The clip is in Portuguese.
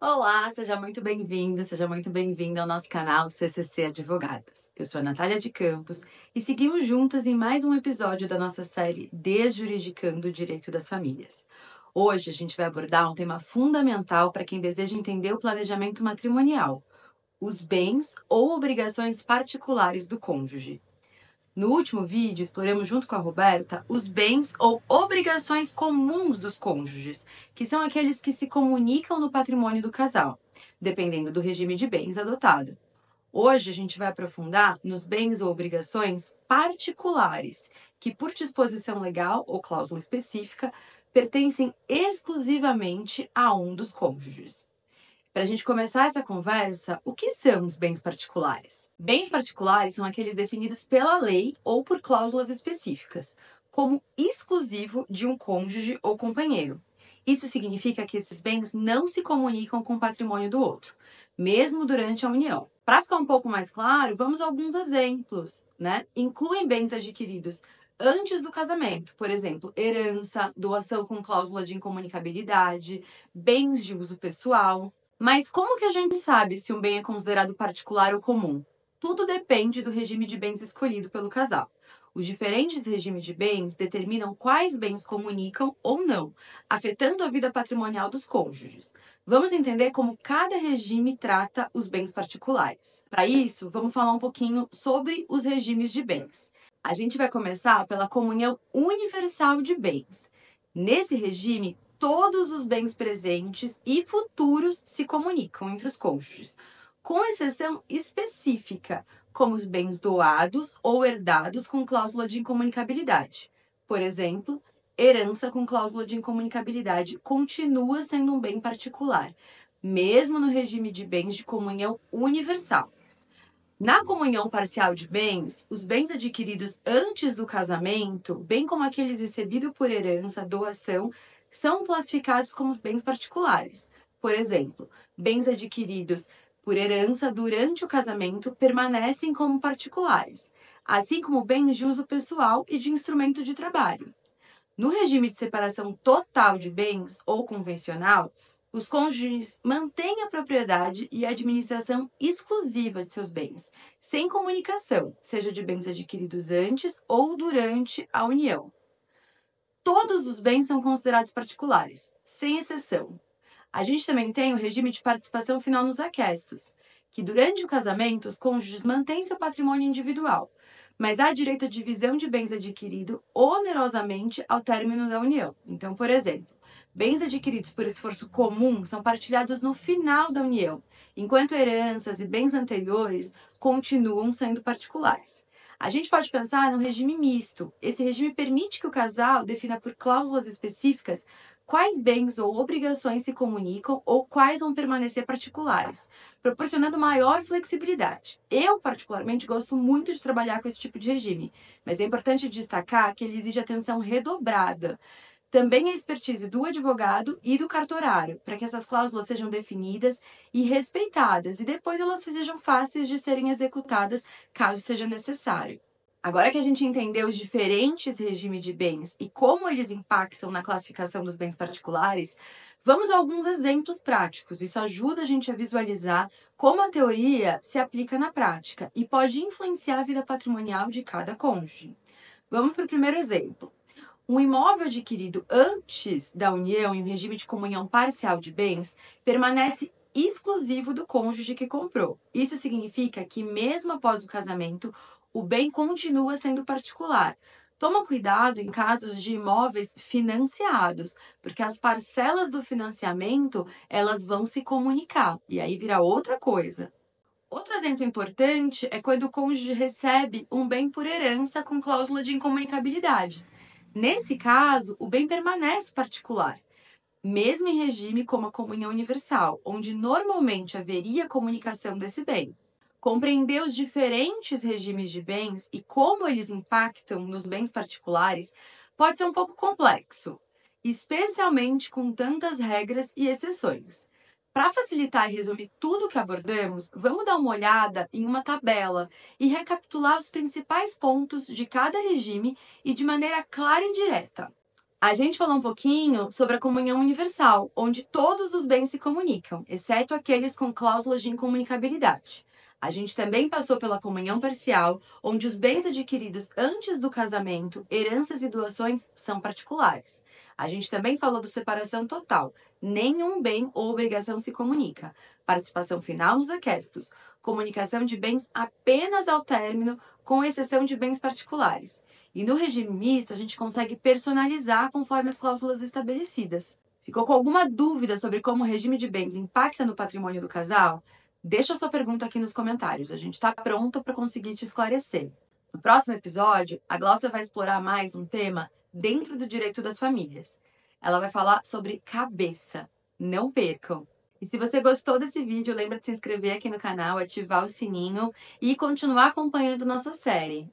Olá, seja muito bem-vindo, seja muito bem-vinda ao nosso canal CCC Advogadas. Eu sou a Natália de Campos e seguimos juntas em mais um episódio da nossa série Desjuridicando o Direito das Famílias. Hoje a gente vai abordar um tema fundamental para quem deseja entender o planejamento matrimonial: os bens ou obrigações particulares do cônjuge. No último vídeo, exploramos junto com a Roberta os bens ou obrigações comuns dos cônjuges, que são aqueles que se comunicam no patrimônio do casal, dependendo do regime de bens adotado. Hoje a gente vai aprofundar nos bens ou obrigações particulares, que por disposição legal ou cláusula específica, pertencem exclusivamente a um dos cônjuges. Para a gente começar essa conversa, o que são os bens particulares? Bens particulares são aqueles definidos pela lei ou por cláusulas específicas, como exclusivo de um cônjuge ou companheiro. Isso significa que esses bens não se comunicam com o patrimônio do outro, mesmo durante a união. Para ficar um pouco mais claro, vamos a alguns exemplos, Incluem bens adquiridos antes do casamento, por exemplo, herança, doação com cláusula de incomunicabilidade, bens de uso pessoal. Mas como que a gente sabe se um bem é considerado particular ou comum? Tudo depende do regime de bens escolhido pelo casal. Os diferentes regimes de bens determinam quais bens comunicam ou não, afetando a vida patrimonial dos cônjuges. Vamos entender como cada regime trata os bens particulares. Para isso, vamos falar um pouquinho sobre os regimes de bens. A gente vai começar pela comunhão universal de bens. Nesse regime, todos os bens presentes e futuros se comunicam entre os cônjuges, com exceção específica, como os bens doados ou herdados com cláusula de incomunicabilidade. Por exemplo, herança com cláusula de incomunicabilidade continua sendo um bem particular, mesmo no regime de bens de comunhão universal. Na comunhão parcial de bens, os bens adquiridos antes do casamento, bem como aqueles recebidos por herança, doação, são classificados como os bens particulares. Por exemplo, bens adquiridos por herança durante o casamento permanecem como particulares, assim como bens de uso pessoal e de instrumento de trabalho. No regime de separação total de bens ou convencional, os cônjuges mantêm a propriedade e a administração exclusiva de seus bens, sem comunicação, seja de bens adquiridos antes ou durante a união. Todos os bens são considerados particulares, sem exceção. A gente também tem o regime de participação final nos aquestos, que durante o casamento os cônjuges mantêm seu patrimônio individual, mas há direito à divisão de bens adquirido onerosamente ao término da união. Então, por exemplo, bens adquiridos por esforço comum são partilhados no final da união, enquanto heranças e bens anteriores continuam sendo particulares. A gente pode pensar no regime misto. Esse regime permite que o casal defina por cláusulas específicas quais bens ou obrigações se comunicam ou quais vão permanecer particulares, proporcionando maior flexibilidade. Eu, particularmente, gosto muito de trabalhar com esse tipo de regime, mas é importante destacar que ele exige atenção redobrada. Também a expertise do advogado e do cartorário, para que essas cláusulas sejam definidas e respeitadas, e depois elas sejam fáceis de serem executadas, caso seja necessário. Agora que a gente entendeu os diferentes regimes de bens e como eles impactam na classificação dos bens particulares, vamos a alguns exemplos práticos. Isso ajuda a gente a visualizar como a teoria se aplica na prática e pode influenciar a vida patrimonial de cada cônjuge. Vamos para o primeiro exemplo. Um imóvel adquirido antes da união em um regime de comunhão parcial de bens permanece exclusivo do cônjuge que comprou. Isso significa que, mesmo após o casamento, o bem continua sendo particular. Toma cuidado em casos de imóveis financiados, porque as parcelas do financiamento, elas vão se comunicar, e aí vira outra coisa. Outro exemplo importante é quando o cônjuge recebe um bem por herança com cláusula de incomunicabilidade. Nesse caso, o bem permanece particular, mesmo em regime como a comunhão universal, onde normalmente haveria comunicação desse bem. Compreender os diferentes regimes de bens e como eles impactam nos bens particulares pode ser um pouco complexo, especialmente com tantas regras e exceções. Para facilitar e resumir tudo o que abordamos, vamos dar uma olhada em uma tabela e recapitular os principais pontos de cada regime e de maneira clara e direta. A gente falou um pouquinho sobre a comunhão universal, onde todos os bens se comunicam, exceto aqueles com cláusulas de incomunicabilidade. A gente também passou pela comunhão parcial, onde os bens adquiridos antes do casamento, heranças e doações são particulares. A gente também falou do separação total. Nenhum bem ou obrigação se comunica. Participação final nos aquestos. Comunicação de bens apenas ao término, com exceção de bens particulares. E no regime misto, a gente consegue personalizar conforme as cláusulas estabelecidas. Ficou com alguma dúvida sobre como o regime de bens impacta no patrimônio do casal? Deixa a sua pergunta aqui nos comentários. A gente está pronto para conseguir te esclarecer. No próximo episódio, a Glaucia vai explorar mais um tema dentro do direito das famílias. Ela vai falar sobre cabeça. Não percam! E se você gostou desse vídeo, lembra de se inscrever aqui no canal, ativar o sininho e continuar acompanhando nossa série.